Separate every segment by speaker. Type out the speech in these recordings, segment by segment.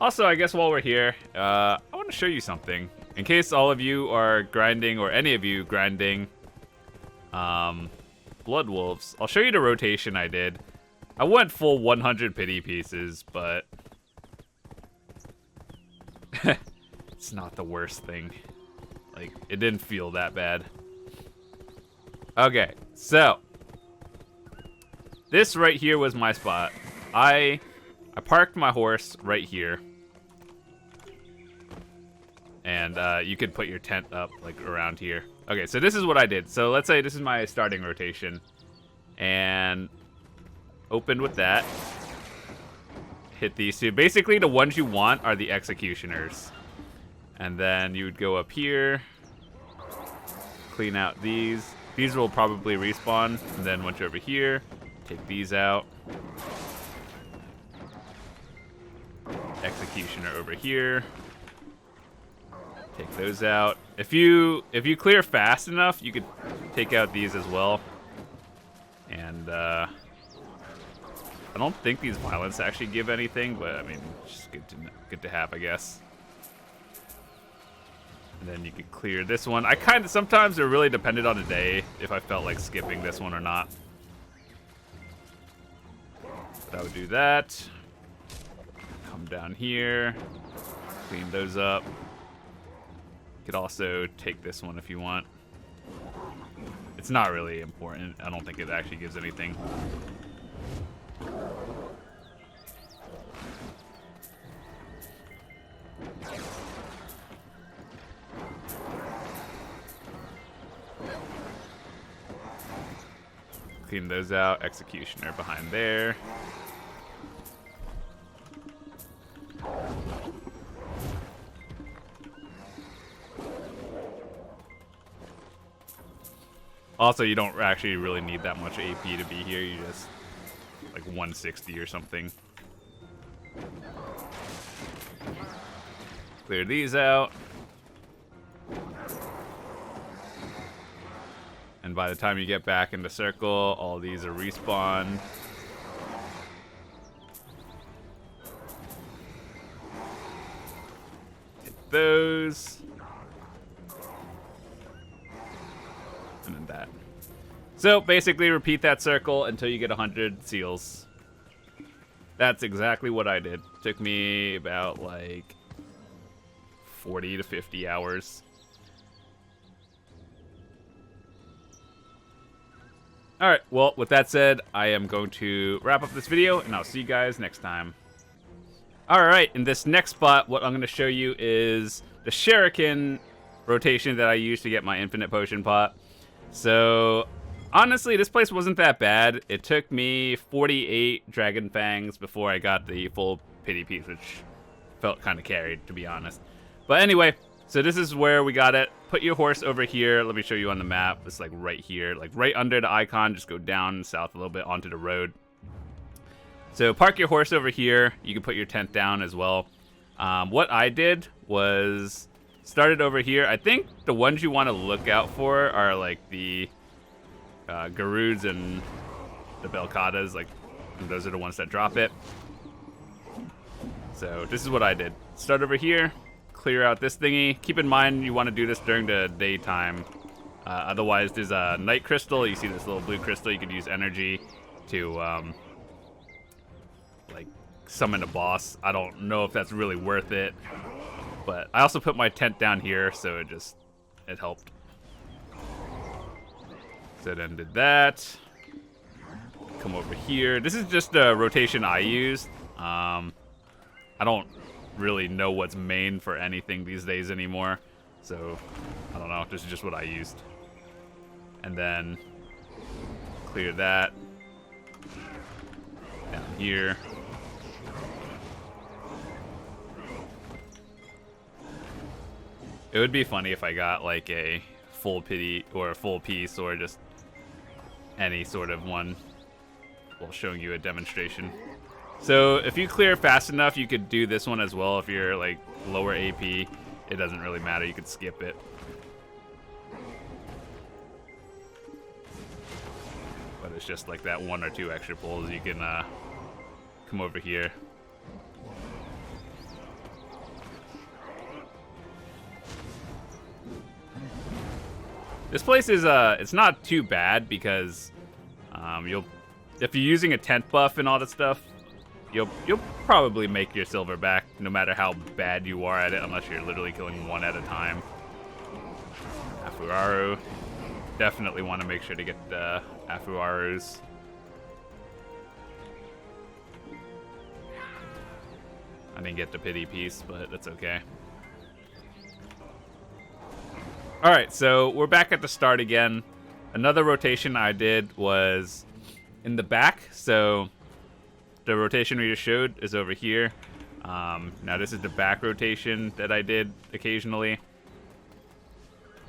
Speaker 1: Also, I guess while we're here, I want to show you something. In case all of you are grinding, or any of you grinding Blood Wolves, I'll show you the rotation I did. I went full 100 pity pieces, but it's not the worst thing. Like, it didn't feel that bad. Okay, so this right here was my spot. I parked my horse right here. And you could put your tent up like around here. Okay, so this is what I did. So let's say this is my starting rotation. And open with that. Hit these two. Basically, the ones you want are the executioners. And then you would go up here. Clean out these. These will probably respawn. And then once you're over here, take these out. Executioner over here. Take those out. If you clear fast enough, you could take out these as well. And I don't think these violence actually give anything, but I mean, it's just good to have, I guess. And then you could clear this one. Sometimes it really depended on the day if I felt like skipping this one or not. But I would do that. Come down here, clean those up. You could also take this one if you want. It's not really important. I don't think it actually gives anything. Clean those out. Executioner behind there. Also, you don't actually really need that much AP to be here. You just, like 160 or something. Clear these out. And by the time you get back in the circle, all these are respawned. Hit those. And then that. So basically repeat that circle until you get 100 seals. That's exactly what I did. Took me about like 40 to 50 hours. Alright, well, with that said, I am going to wrap up this video, and I'll see you guys next time. Alright, in this next spot, what I'm going to show you is the Sherekhan rotation that I used to get my infinite potion pot. So, honestly, this place wasn't that bad. It took me 48 Dragon Fangs before I got the full pity piece, which felt kind of carried, to be honest. But anyway, so this is where we got it. Put your horse over here. Let me show you on the map. It's like right here, like right under the icon. Just go down south a little bit onto the road. So park your horse over here. You can put your tent down as well. What I did was started over here. I think the ones you want to look out for are like the Garuds and the Belkadas. Like, those are the ones that drop it. So this is what I did. Start over here. Clear out this thingy. Keep in mind you want to do this during the daytime. Otherwise, there's a night crystal. You see this little blue crystal. You could use energy to like summon a boss. I don't know if that's really worth it, but I also put my tent down here, so it helped. So then did that. Come over here. This is just a rotation I used. I don't really know what's main for anything these days anymore, so I don't know. This is just what I used. And then clear that down here. It would be funny if I got like a full pity or a full piece or just any sort of one while showing you a demonstration. So if you clear fast enough, you could do this one as well. If you're like lower AP, it doesn't really matter. You could skip it. But it's just like that 1 or 2 extra pulls. You can come over here. This place is it's not too bad because if you're using a tent buff and all that stuff, you'll probably make your silver back no matter how bad you are at it, unless you're literally killing one at a time. Afuaru. Definitely want to make sure to get the Afuarus. I didn't get the pity piece, but that's okay. Alright, so we're back at the start again. Another rotation I did was in the back, so the rotation we just showed is over here. Now this is the back rotation that I did occasionally.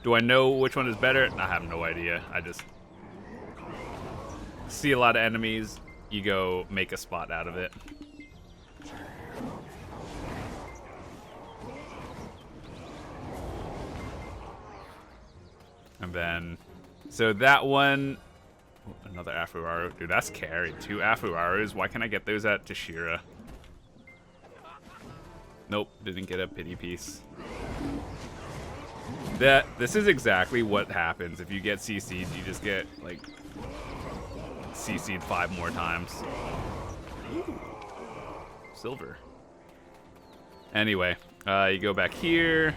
Speaker 1: Do I know which one is better? I have no idea. I just see a lot of enemies, you go make a spot out of it. And then, so that one, another Afuaru. Dude, that's carried. 2 Afuarus. Why can't I get those at Tshira? Nope, didn't get a pity piece. This is exactly what happens if you get CC'd. You just get, like, CC'd 5 more times. Ooh. Silver. Anyway, you go back here.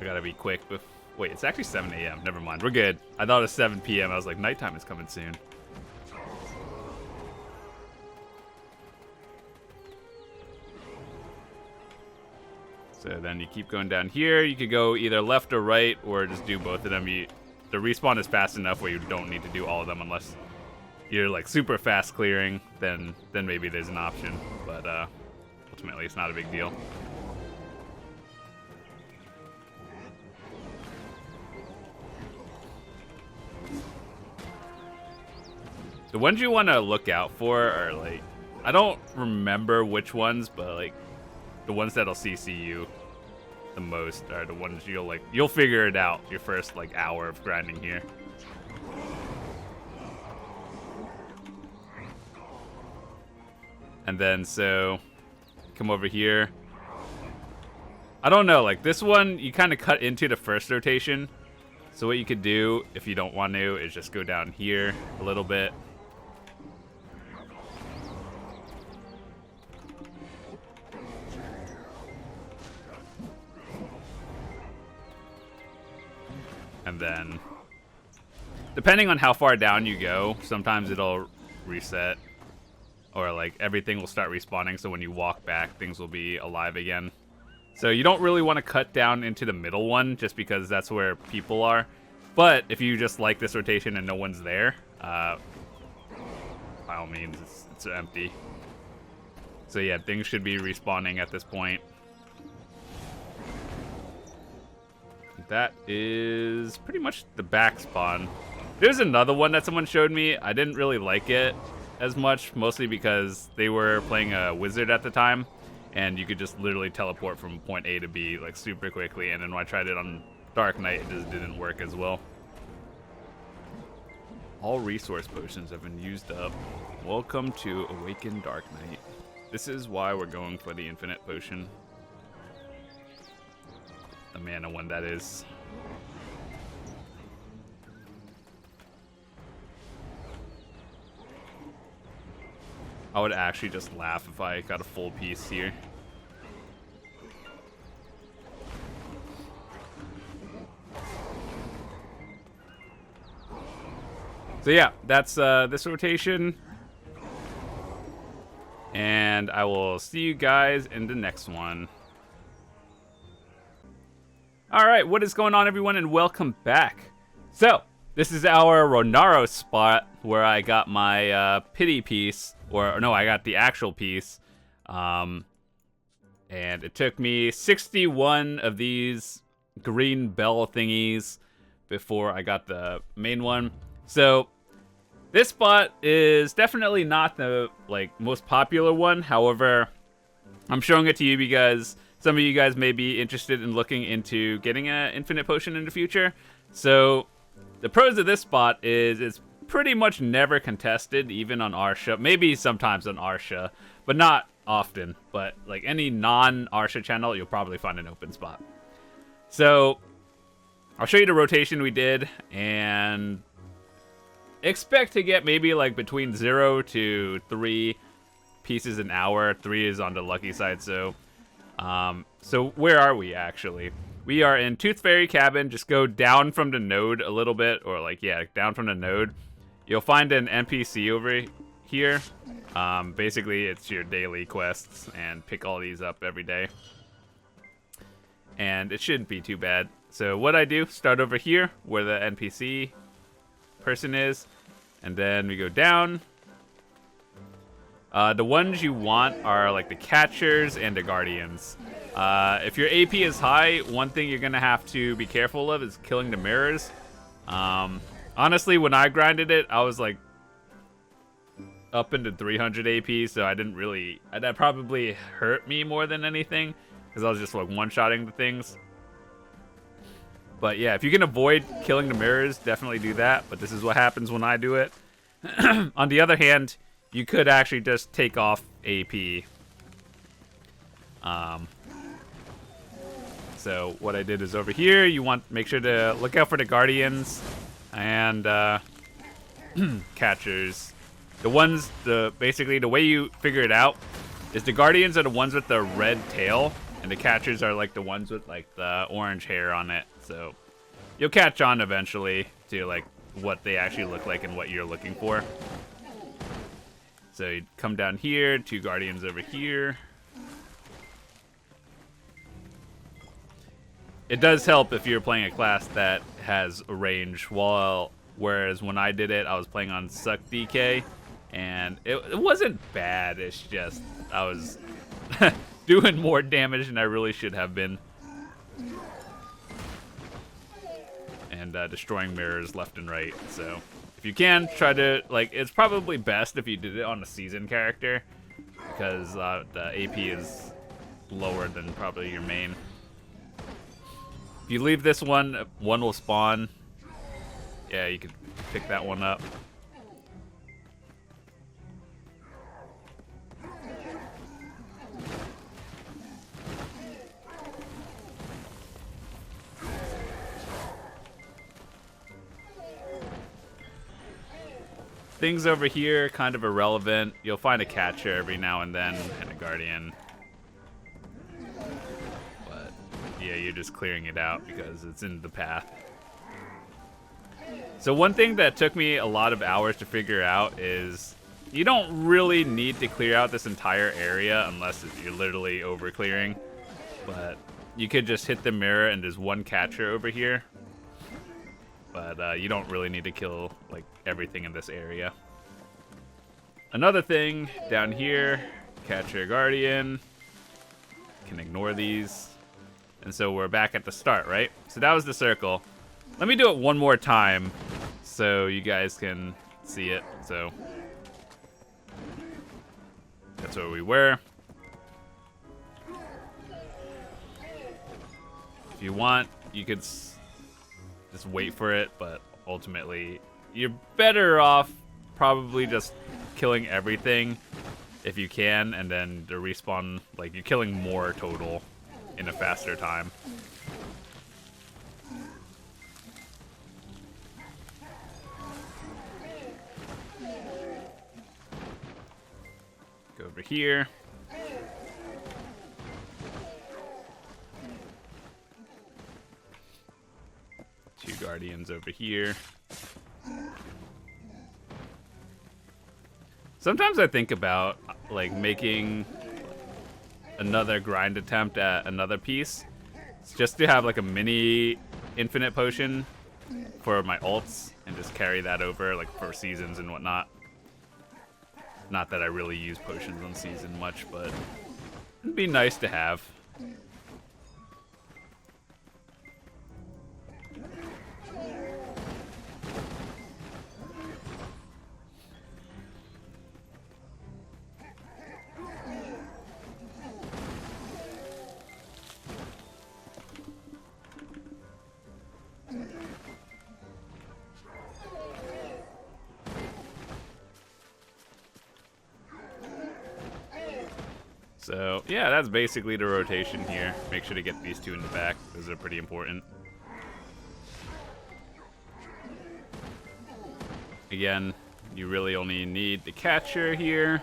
Speaker 1: I gotta be quick. Wait, it's actually 7 a.m. Never mind. We're good. I thought it was 7 p.m. I was like, nighttime is coming soon. So then you keep going down here. You could go either left or right, or just do both of them. The respawn is fast enough where you don't need to do all of them unless you're like super fast clearing. Then maybe there's an option. But ultimately, it's not a big deal. The ones you want to look out for are like, I don't remember which ones, but like the ones that'll CC you the most are the ones you'll figure it out your first like hour of grinding here. And then so come over here. I don't know, like this one you kind of cut into the first rotation. So what you could do if you don't want to is just go down here a little bit. And then, depending on how far down you go, sometimes it'll reset. Or like everything will start respawning, so when you walk back, things will be alive again. So you don't really want to cut down into the middle one, just because that's where people are. But if you just like this rotation and no one's there, by all means, it's empty. So yeah, things should be respawning at this point. That is pretty much the back spawn. There's another one that someone showed me. I didn't really like it as much, mostly because they were playing a wizard at the time, and you could just literally teleport from point A to B like super quickly, and then when I tried it on Dark Knight, it just didn't work as well. All resource potions have been used up. Welcome to Awaken Dark Knight. This is why we're going for the infinite potion. The mana one, that is. I would actually just laugh if I got a full piece here. So yeah, that's this rotation. And I will see you guys in the next one. Alright, what is going on, everyone, and welcome back. So, this is our Ronaros spot where I got my pity piece, or no, I got the actual piece. And it took me 61 of these green bell thingies before I got the main one. So, this spot is definitely not the most popular one. However, I'm showing it to you because some of you guys may be interested in looking into getting an infinite potion in the future. So the pros of this spot is it's pretty much never contested, even on Arsha. Maybe sometimes on Arsha, but not often. But like any non-Arsha channel, you'll probably find an open spot. So I'll show you the rotation we did, and expect to get maybe like between 0 to 3 pieces an hour. 3 is on the lucky side, so where are we actually? We are in Tooth Fairy Cabin. Just go down from the node a little bit, or like, yeah, down from the node. You'll find an NPC over here. Basically, it's your daily quests, and pick all these up every day. And it shouldn't be too bad. So what I do, start over here where the NPC person is, and then we go down. The ones you want are like the catchers and the guardians. If your AP is high, one thing you're gonna have to be careful of is killing the mirrors. Honestly, when I grinded it, I was like up into 300 AP, so I didn't really, that probably hurt me more than anything, because I was just like one-shotting the things. But yeah, if you can avoid killing the mirrors, definitely do that. But this is what happens when I do it. On the other hand, you could actually just take off AP. So what I did is over here, you want make sure to look out for the guardians and catchers. The ones, basically the way you figure it out is the guardians are the ones with the red tail, and the catchers are like the ones with like the orange hair on it. So you'll catch on eventually to like what they actually look like and what you're looking for. So you come down here, 2 guardians over here. It does help if you're playing a class that has a range, whereas when I did it, I was playing on Suck DK, and it wasn't bad. It's just I was doing more damage than I really should have been. And destroying mirrors left and right. So if you can, try to, like, it's probably best if you did it on a seasoned character, because the AP is lower than probably your main. If you leave this one will spawn. Yeah, you could pick that one up. Things over here, kind of irrelevant. You'll find a catcher every now and then, and a guardian. But, yeah, you're just clearing it out because it's in the path. So one thing that took me a lot of hours to figure out is you don't really need to clear out this entire area unless you're literally over-clearing. But you could just hit the mirror and there's one catcher over here. But you don't really need to kill like everything in this area. Another thing down here, catcher guardian. Can ignore these. And so we're back at the start, right? So that was the circle. Let me do it one more time so you guys can see it. So that's where we were. If you want, you could just wait for it, but ultimately you're better off probably just killing everything if you can, and then the respawn, like, you're killing more total in a faster time. Go over here. Two guardians over here. Sometimes I think about like making another grind attempt at another piece, just to have like a mini infinite potion for my ults and just carry that over like for seasons and whatnot. Not that I really use potions on season much, but it'd be nice to have. So, yeah, that's basically the rotation here. Make sure to get these two in the back. Those are pretty important. Again, you really only need the catcher here.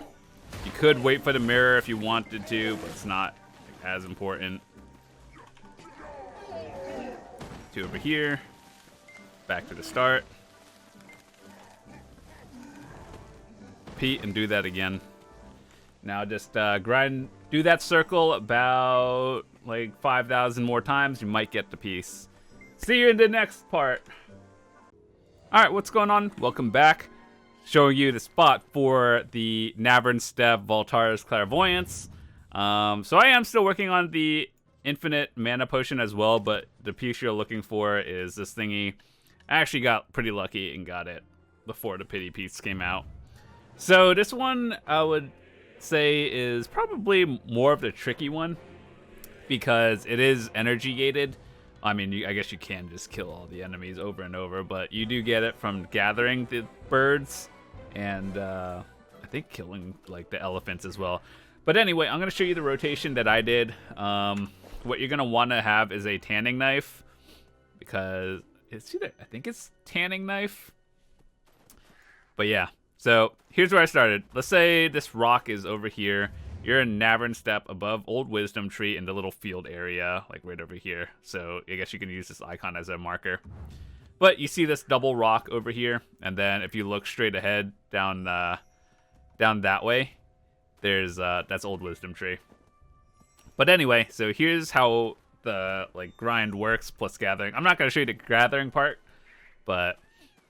Speaker 1: You could wait for the mirror if you wanted to, but it's not as important. Two over here. Back to the start. Repeat and do that again. Now just do that circle about like 5,000 more times. You might get the piece. See you in the next part. Alright, what's going on? Welcome back. Showing you the spot for the Navern Step Voltara's Clairvoyance. So I am still working on the infinite mana potion as well, but the piece you're looking for is this thingy. I actually got pretty lucky and got it before the pity piece came out. So this one I would say is probably more of the tricky one because it is energy gated. I mean, I guess you can just kill all the enemies over and over, but you do get it from gathering the birds and I think killing like the elephants as well. But anyway, I'm going to show you the rotation that I did. What you're going to want to have is a tanning knife because it's either, I think it's tanning knife. But yeah, so here's where I started. Let's say this rock is over here. You're in Navern Step above Old Wisdom Tree in the little field area, like right over here. So I guess you can use this icon as a marker. But you see this double rock over here, and then if you look straight ahead down that way, there's that's Old Wisdom Tree. But anyway, so here's how the like grind works plus gathering. I'm not gonna show you the gathering part, but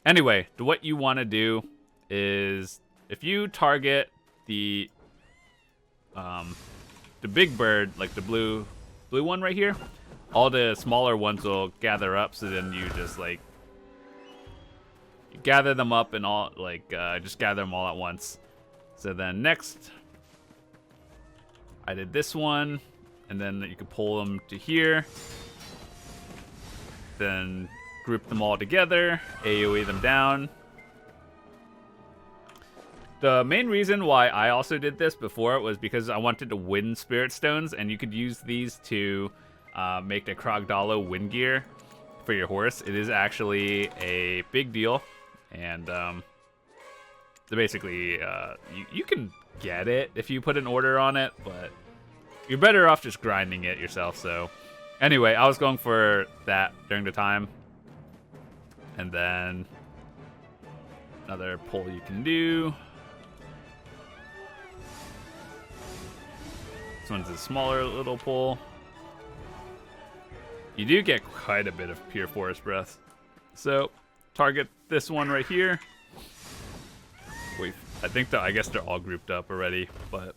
Speaker 1: anyway, what you want to do is if you target the big bird, like the blue one right here, all the smaller ones will gather up. So then you just like you gather them up and all like just gather them all at once. So then next, I did this one, and then you can pull them to here. Then group them all together, AoE them down. The main reason why I also did this before was because I wanted to win Spirit Stones, and you could use these to make the Krogdalo wind gear for your horse. It is actually a big deal, and so basically you can get it if you put an order on it, but you're better off just grinding it yourself. So anyway, I was going for that during the time, and then another pull you can do. This one's a smaller little pull. You do get quite a bit of pure forest breath. So target this one right here. Wait, I guess they're all grouped up already, but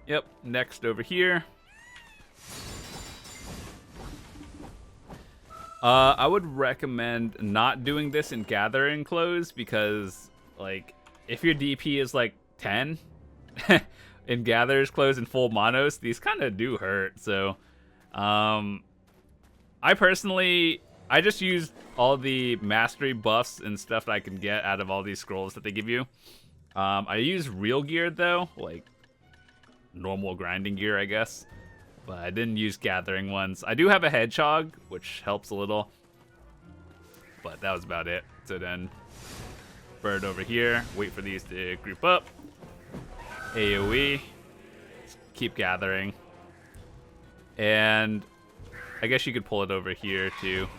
Speaker 1: yep, next over here. I would recommend not doing this in gathering close because like if your DP is like 10 in gatherers close and full monos, these kind of do hurt. So I just used all the mastery buffs and stuff that I can get out of all these scrolls that they give you. I use real gear though, like normal grinding gear, I guess, but I didn't use gathering ones. I do have a hedgehog, which helps a little, but that was about it. So then bird over here, wait for these to group up, AoE, keep gathering, and I guess you could pull it over here too,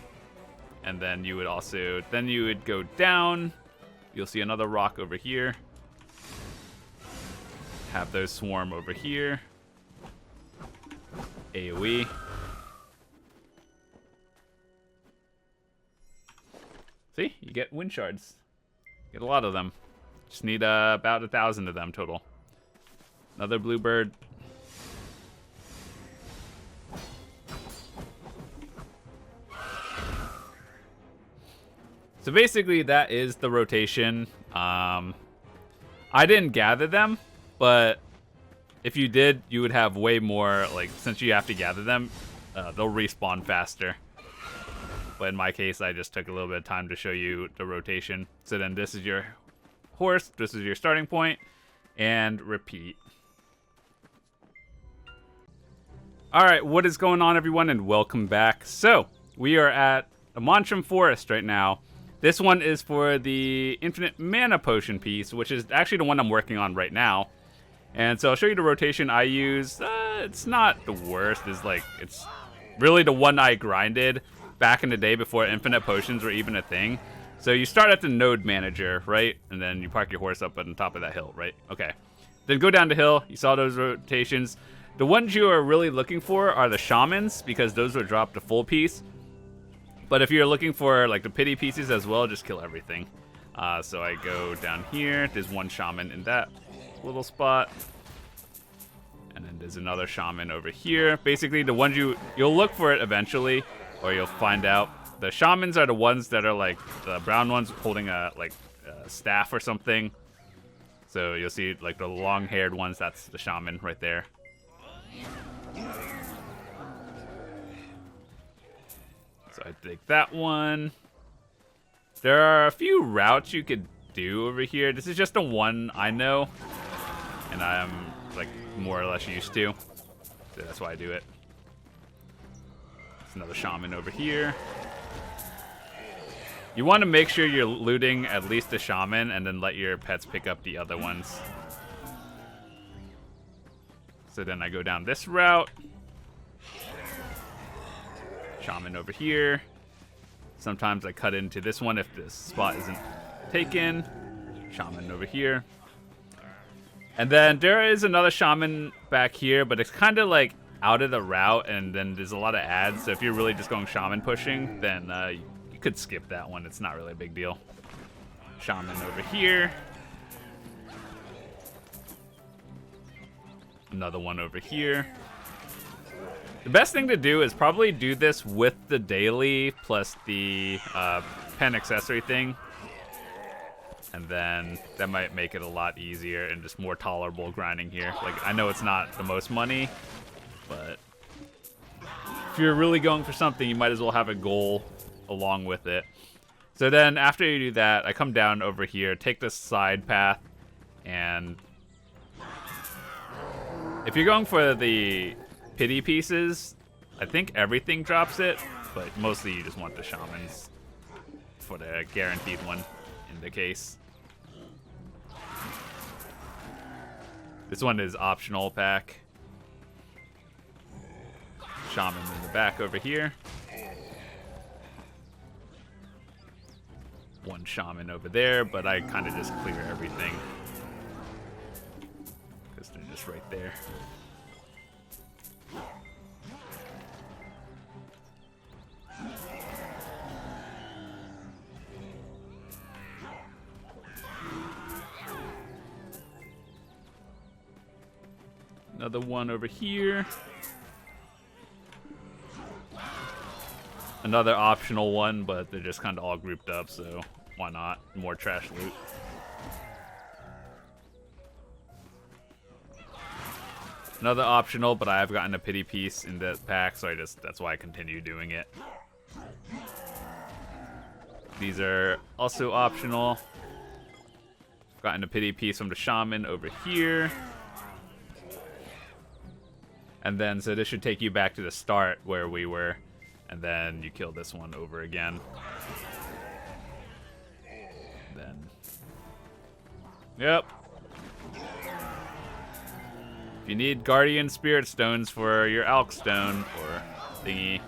Speaker 1: and then you would go down. You'll see another rock over here, have those swarm over here, AoE, see, you get wind shards, get a lot of them. Just need about 1,000 of them total. Another bluebird. So basically that is the rotation. I didn't gather them, but if you did, you would have way more, like, since you have to gather them, they'll respawn faster. But in my case, I just took a little bit of time to show you the rotation. So then this is your horse, this is your starting point. and repeat. Alright, what is going on, everyone, and welcome back. So, we are at the Manshaum Forest right now. This one is for the Infinite Mana Potion piece, which is actually the one I'm working on right now. And so I'll show you the rotation I use. It's not the worst. It's really the one I grinded back in the day before Infinite Potions were even a thing. So you start at the Node Manager, right? And then you park your horse up on top of that hill, right? Okay. Then go down the hill. You saw those rotations. The ones you are really looking for are the Shamans, because those will drop the full piece. But if you're looking for like the pity pieces as well, just kill everything. So I go down here. There's one Shaman in that little spot. And then there's another Shaman over here. Basically, the ones you'll look for it eventually, or you'll find out. The Shamans are the ones that are like the brown ones holding a staff or something. So you'll see like the long-haired ones. That's the Shaman right there. So I take that one. There are a few routes you could do over here. This is just the one I know, and I'm like more or less used to. So that's why I do it. There's another Shaman over here. You want to make sure you're looting at least the Shaman, and then let your pets pick up the other ones. So then I go down this route. Shaman over here. Sometimes I cut into this one if this spot isn't taken. Shaman over here. And then there is another Shaman back here, but it's kind of like out of the route, and then there's a lot of ads. So if you're really just going Shaman pushing, then you could skip that one. It's not really a big deal. Shaman over here. Another one over here. The best thing to do is probably do this with the daily plus the pen accessory thing. And then that might make it a lot easier and just more tolerable grinding here. Like, I know it's not the most money, but if you're really going for something, you might as well have a goal along with it. So then after you do that, I come down over here, take this side path, and if you're going for the pity pieces, I think everything drops it, but mostly you just want the Shamans for the guaranteed one in the case. This one is optional pack. Shaman in the back over here. One Shaman over there, but I kind of just clear everything because they're just right there. Another one over here. Another optional one, but they're just kind of all grouped up, so why not? More trash loot. Another optional, but I have gotten a pity piece in that pack, so that's why I continue doing it. These are also optional. Gotten a pity piece from the Shaman over here. And then, so this should take you back to the start where we were. And then you kill this one over again. Then, yep. If you need Guardian Spirit Stones for your Alk Stone or thingy,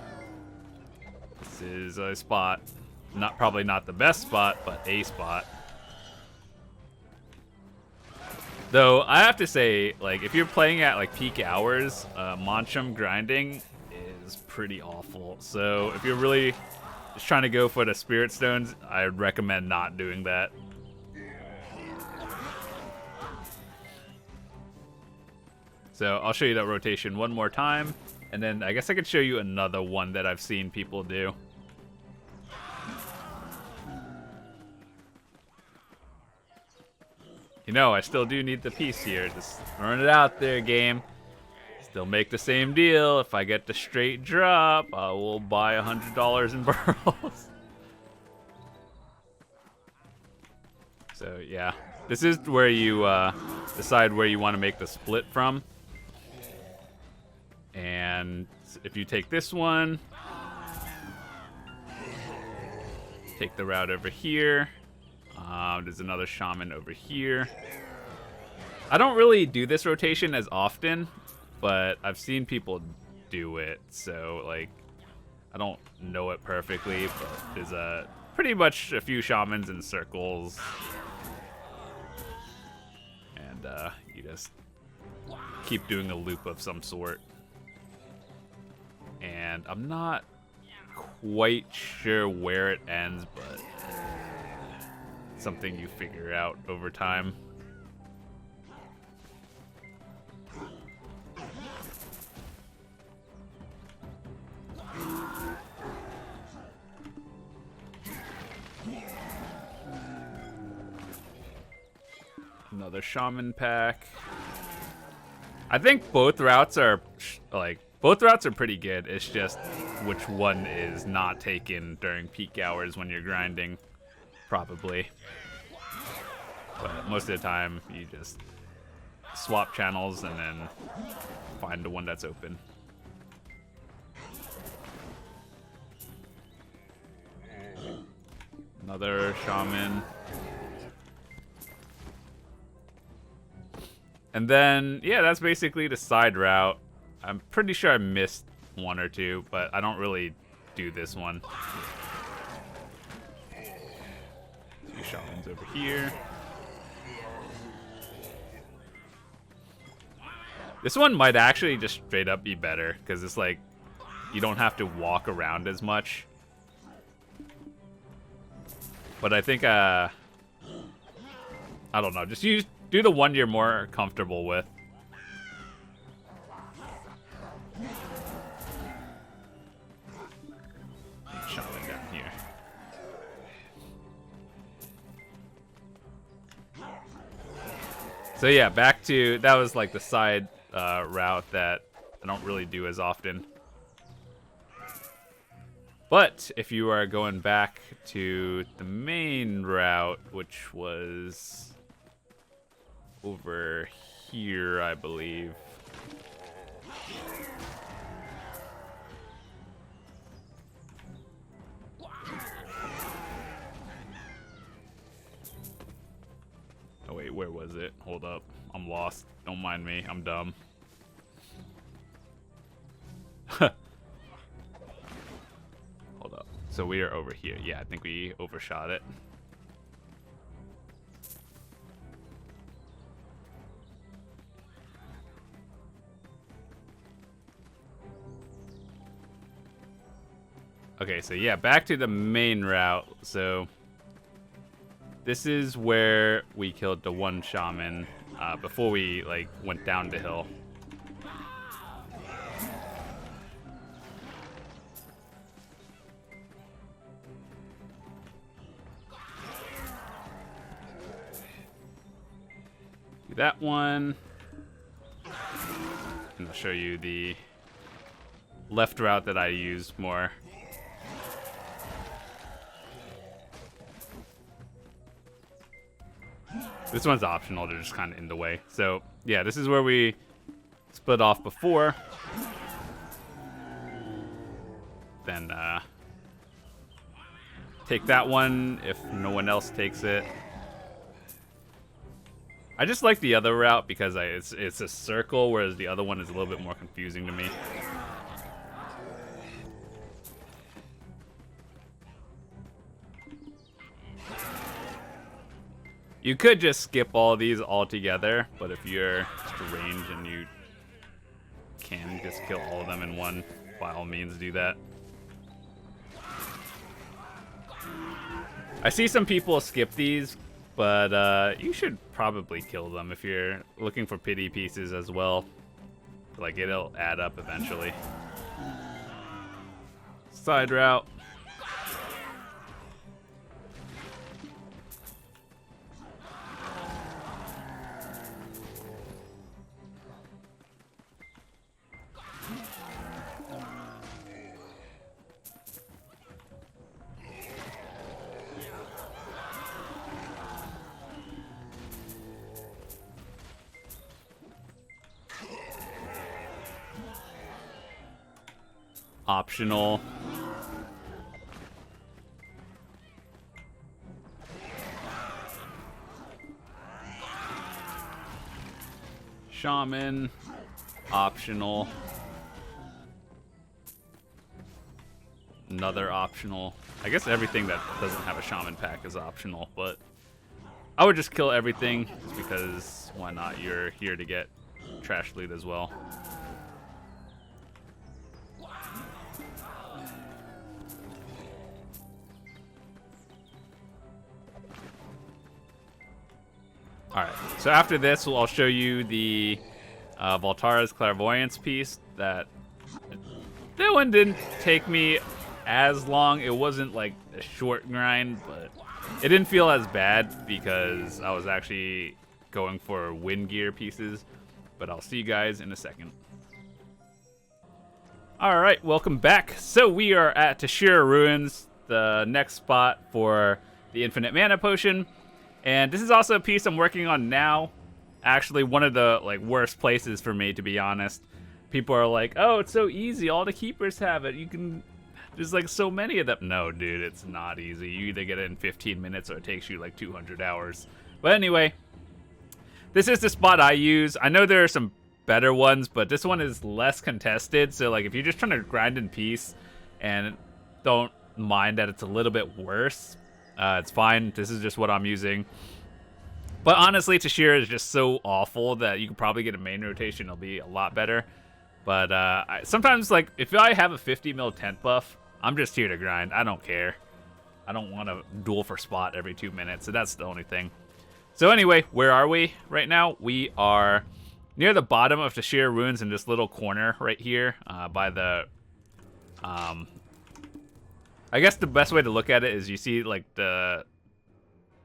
Speaker 1: this is a spot. Probably not the best spot, but a spot. Though, I have to say, like, if you're playing at, like, peak hours, Manshaum grinding is pretty awful. So, if you're really just trying to go for the Spirit Stones, I would recommend not doing that. So, I'll show you that rotation one more time, and then I guess I could show you another one that I've seen people do. You know, I still do need the piece here. Just throwing it out there, game. Still make the same deal. If I get the straight drop, I will buy $100 in burls. So So yeah, this is where you decide where you want to make the split from. And if you take this one, take the route over here. There's another shaman over here. I don't really do this rotation as often, but I've seen people do it, so like I don't know it perfectly, but there's pretty much a few shamans in circles, and you just keep doing a loop of some sort. And I'm not quite sure where it ends, but something you figure out over time. Another shaman pack. I think both routes are pretty good. It's just which one is not taken during peak hours when you're grinding, probably. But most of the time, you just swap channels and then find the one that's open. Another shaman. And then, yeah, that's basically the side route. I'm pretty sure I missed one or two, but I don't really do this one. Two shamans over here. This one might actually just straight up be better, because it's like, you don't have to walk around as much. But I think, I don't know, just do the one you're more comfortable with. Shaman down here. So yeah, back to, that was like the side route that I don't really do as often. But if you are going back to the main route, which was over here, I believe. Oh wait, where was it? Hold up. I'm lost. Don't mind me. I'm dumb. Hold up. So we are over here. Yeah, I think we overshot it. Okay, so yeah, back to the main route. So this is where we killed the one shaman before we like went down the hill. Do that one. And I'll show you the left route that I use more. This one's optional, they're just kind of in the way. So, yeah, this is where we split off before. Then, take that one if no one else takes it. I just like the other route because it's a circle, whereas the other one is a little bit more confusing to me. You could just skip all these altogether, but if you're range and you can just kill all of them in one, by all means do that. I see some people skip these, but you should probably kill them if you're looking for pity pieces as well. Like, it'll add up eventually. Side route. optional. Shaman, optional. Another optional. I guess everything that doesn't have a shaman pack is optional, but I would just kill everything just because why not? You're here to get trash loot as well. Alright, so after this, I'll show you the Voltara's Clairvoyance piece. That one didn't take me as long. It wasn't like a short grind, but it didn't feel as bad because I was actually going for wind gear pieces. But I'll see you guys in a second. Alright, welcome back. So we are at Tshira Ruins, the next spot for the Infinite Mana Potion. And this is also a piece I'm working on now. Actually, one of the worst places for me, to be honest. People are like, "Oh, it's so easy. All the keepers have it. You can." There's so many of them. No, dude, it's not easy. You either get it in 15 minutes or it takes you 200 hours. But anyway, this is the spot I use. I know there are some better ones, but this one is less contested. So if you're just trying to grind in peace and don't mind that it's a little bit worse. It's fine. This is just what I'm using. But honestly, Tshira is just so awful that you can probably get a main rotation. It'll be a lot better. But sometimes, if I have a 50 mil tent buff, I'm just here to grind. I don't care. I don't want to duel for spot every 2 minutes. So that's the only thing. So anyway, where are we right now? We are near the bottom of Tshira Ruins in this little corner right here by the... I guess the best way to look at it is you see the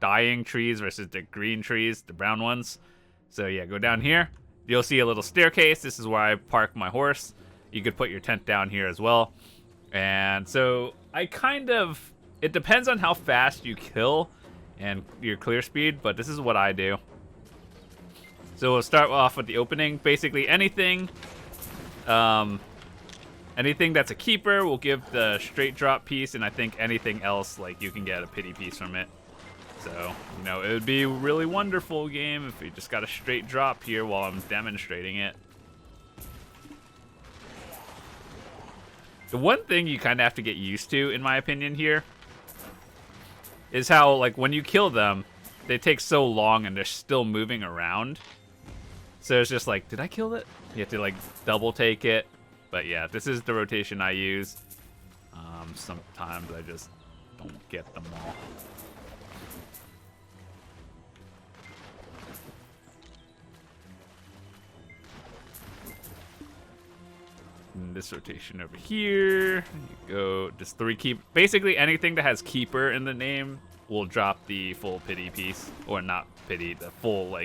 Speaker 1: dying trees versus the green trees, the brown ones. So yeah, go down here. You'll see a little staircase. This is where I park my horse. You could put your tent down here as well. And so it depends on how fast you kill and your clear speed, but this is what I do. So we'll start off with the opening. Basically anything anything that's a keeper will give the straight drop piece, and I think anything else, you can get a pity piece from it. So, it would be a really wonderful game if we just got a straight drop here while I'm demonstrating it. The one thing you kind of have to get used to, in my opinion here, is how, when you kill them, they take so long and they're still moving around. So it's just did I kill it? You have to, double take it. But yeah, this is the rotation I use. Sometimes I just don't get them all. And this rotation over here, you go just 3 keep. Basically anything that has keeper in the name will drop the full pity piece, or not pity, the full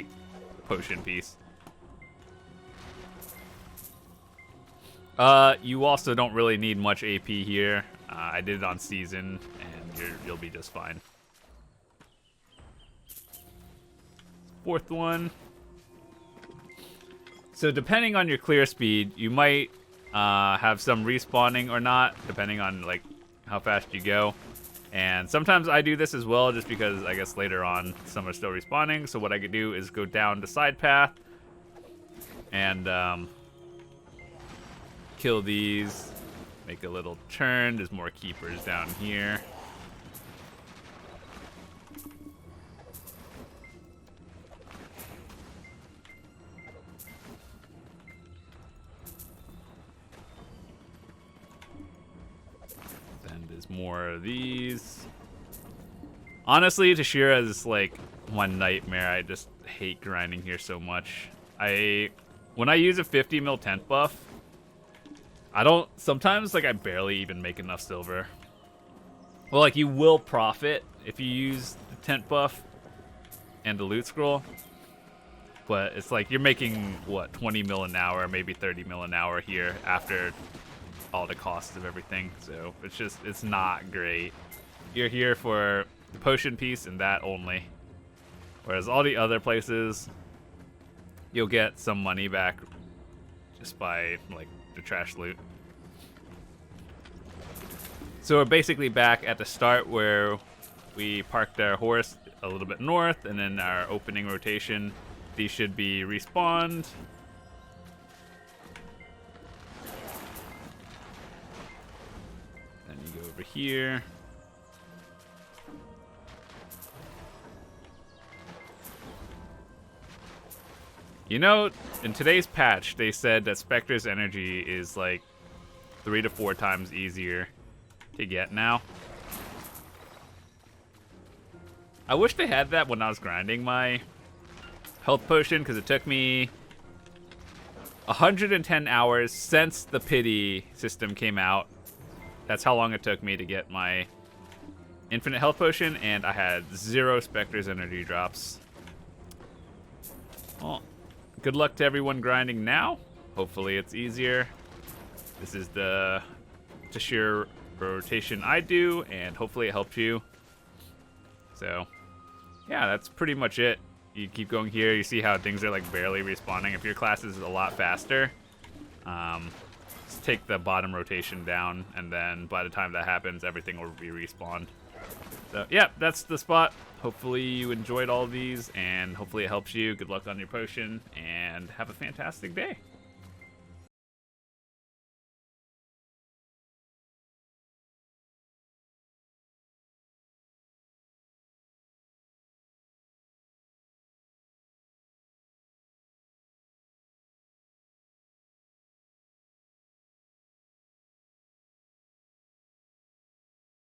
Speaker 1: potion piece. You also don't really need much AP here. I did it on season, and you'll be just fine. 4th one. So depending on your clear speed, you might have some respawning or not, depending on how fast you go. And sometimes I do this as well, just because I guess later on some are still respawning. So what I could do is go down the side path and kill these, make a little turn. There's more keepers down here. Then there's more of these. Honestly, Tshira is my nightmare. I just hate grinding here so much. When I use a 50 mil tent buff, sometimes I barely even make enough silver. Well, you will profit if you use the tent buff and the loot scroll. But it's you're making, what, 20 mil an hour, maybe 30 mil an hour here after all the costs of everything. So it's not great. You're here for the potion piece and that only. Whereas all the other places, you'll get some money back just by, the trash loot. So we're basically back at the start where we parked our horse a little bit north, and then our opening rotation. These should be respawned. Then you go over here. You know, in today's patch, they said that Spectre's energy is like 3 to 4 times easier to get now. I wish they had that when I was grinding my health potion, because it took me 110 hours since the pity system came out. That's how long it took me to get my infinite health potion, and I had 0 Spectre's energy drops. Well, good luck to everyone grinding now. Hopefully it's easier. This is the Tshira rotation I do, and hopefully it helps you. So, yeah, that's pretty much it. You keep going here, you see how things are like barely respawning. If your class is a lot faster, just take the bottom rotation down, and then by the time that happens, everything will be respawned. So, yeah, that's the spot. Hopefully you enjoyed all of these, and hopefully it helps you. Good luck on your potion, and have a fantastic day.